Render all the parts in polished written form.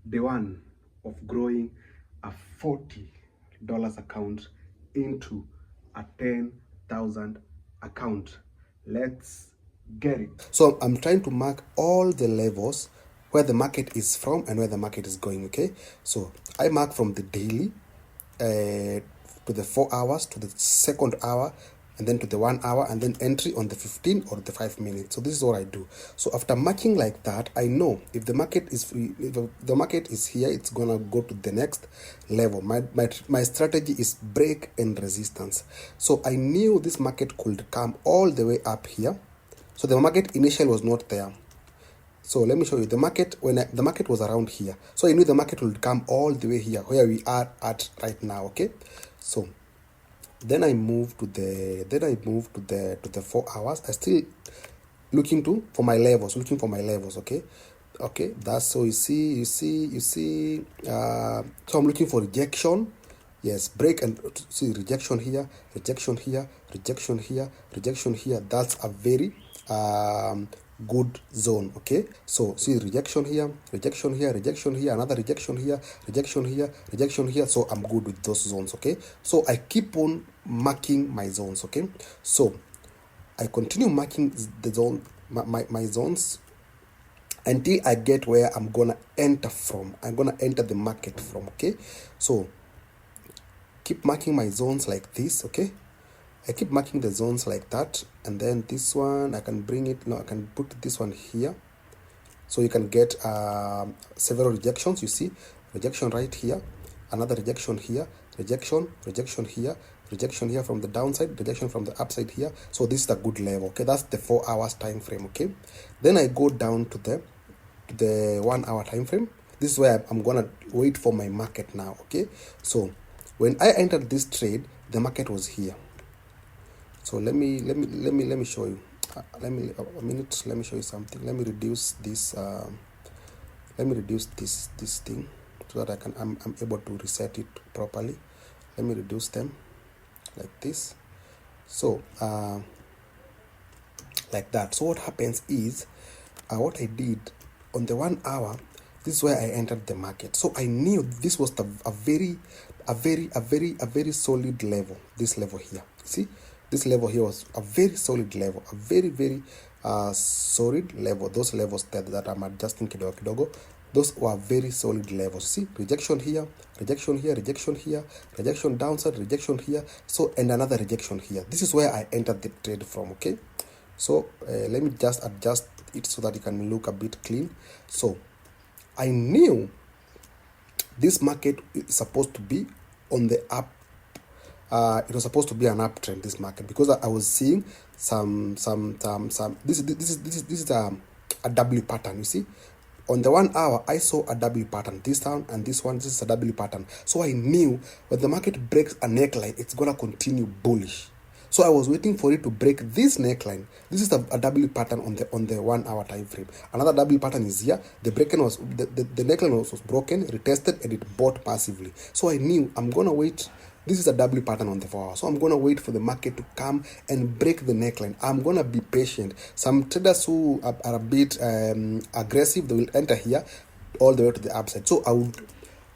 day one of growing a $40 account into a 10,000 account. Let's get it. So I'm trying to mark all the levels where the market is from and where the market is going. Okay, so I mark from the daily to the 4 hours, to the second hour, and then to the 1 hour, and then entry on the 15 or the 5 minutes. So this is what I do. So after marking like that, I know if the market is if the market is here, it's gonna go to the next level. My strategy is break and resistance. So I knew this market could come all the way up here. So the market initially was not there. So let me show you the market. The market was around here, so I knew the market would come all the way here where we are at right now. Okay, so then I move to the 4 hours. I still looking for my levels. Okay, that's so you see. So I'm looking for rejection. Yes, break and see rejection here, rejection here, rejection here, rejection here. That's a very good zone. Okay, so see rejection here, rejection here, rejection here, another rejection here, rejection here, rejection here. So I'm good with those zones. Okay, so I keep on marking my zones. Okay, so I continue marking the zone, my zones, until I get where I'm gonna enter from. I'm gonna enter the market from. Okay, so keep marking my zones like this. Okay, I keep marking the zones like that, and then this one I can bring it. No, I can put this one here, so you can get several rejections. You see rejection right here, another rejection here, rejection here, rejection here from the downside, rejection from the upside here. So this is a good level. Okay, that's the 4 hours time frame. Okay, then I go down to the 1 hour time frame. This is where I'm gonna wait for my market now. Okay, so when I entered this trade, the market was here. So let me show you. Let me a minute. Let me show you something. Let me reduce this. Let me reduce this thing so that I'm able to reset it properly. Let me reduce them like this. So like that. So what happens is what I did on the 1 hour. This is where I entered the market. So I knew this was a very solid level. This level here. See, this level here was a very solid level, a very solid level. Those levels that I'm adjusting kidogo, those were very solid levels. See, rejection here, rejection here, rejection here, rejection downside, rejection here. So and another rejection here. This is where I entered the trade from. Okay, so let me just adjust it so that it can look a bit clean. So I knew this market is supposed to be on the up. It was supposed to be an uptrend, this market, because I was seeing some. This is a W pattern. You see, on the 1 hour I saw a W pattern. This down and this one. This is a W pattern. So I knew when the market breaks a neckline, it's gonna continue bullish. So I was waiting for it to break this neckline. This is a W pattern on the 1 hour time frame. Another W pattern is here. The neckline was broken, retested, and it bought massively. So I knew I'm gonna wait. This is a W pattern on the 4 hour. So I'm gonna wait for the market to come and break the neckline. I'm gonna be patient. Some traders who are a bit aggressive, they will enter here all the way to the upside. So I would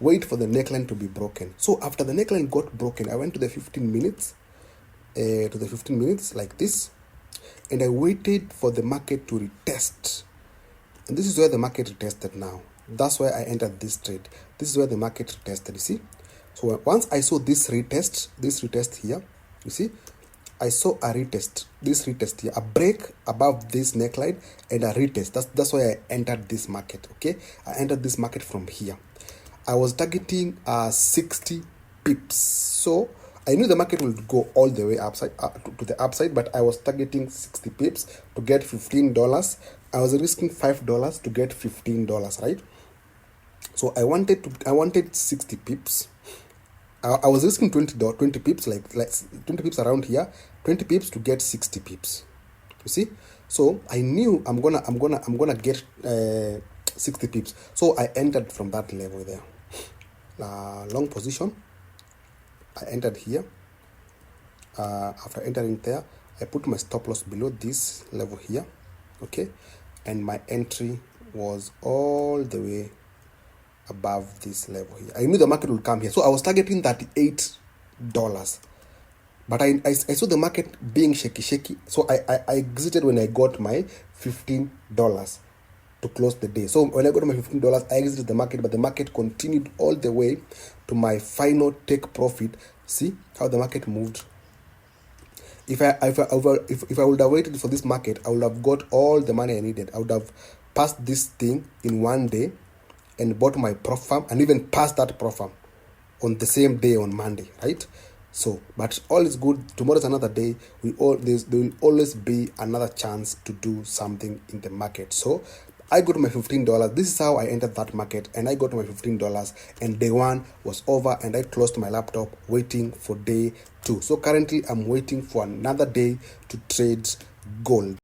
wait for the neckline to be broken. So after the neckline got broken, I went to the 15 minutes. Like this, and I waited for the market to retest, and this is where the market retested now. That's where I entered this trade. This is where the market retested. You see, so once I saw this retest here, you see, I saw a retest, this retest here, a break above this neckline and a retest. That's why I entered this market. Okay, I entered this market from here. I was targeting 60 pips. So I knew the market would go all the way to the upside, but I was targeting 60 pips to get $15. I was risking $5 to get $15, right? So I wanted 60 pips. I was risking 20 pips, like 20 pips around here, 20 pips to get 60 pips. You see? So I knew I'm gonna get 60 pips. So I entered from that level there. Long position. I entered here. After entering there, I put my stop loss below this level here. Okay, and my entry was all the way above this level here. I knew the market would come here, so I was targeting $38, but I saw the market being shaky, so I exited when I got my $15 to close the day. So when I got my $15, I exited the market, but the market continued all the way to my final take profit. See how the market moved. If I would have waited for this market, I would have got all the money I needed. I would have passed this thing in one day and bought my prop firm, and even passed that prop firm on the same day on Monday, right? So, but all is good. Tomorrow's another day. There will always be another chance to do something in the market. So I got my $15. This is how I entered that market, and I got my $15, and day one was over, and I closed my laptop waiting for day two. So currently I'm waiting for another day to trade gold.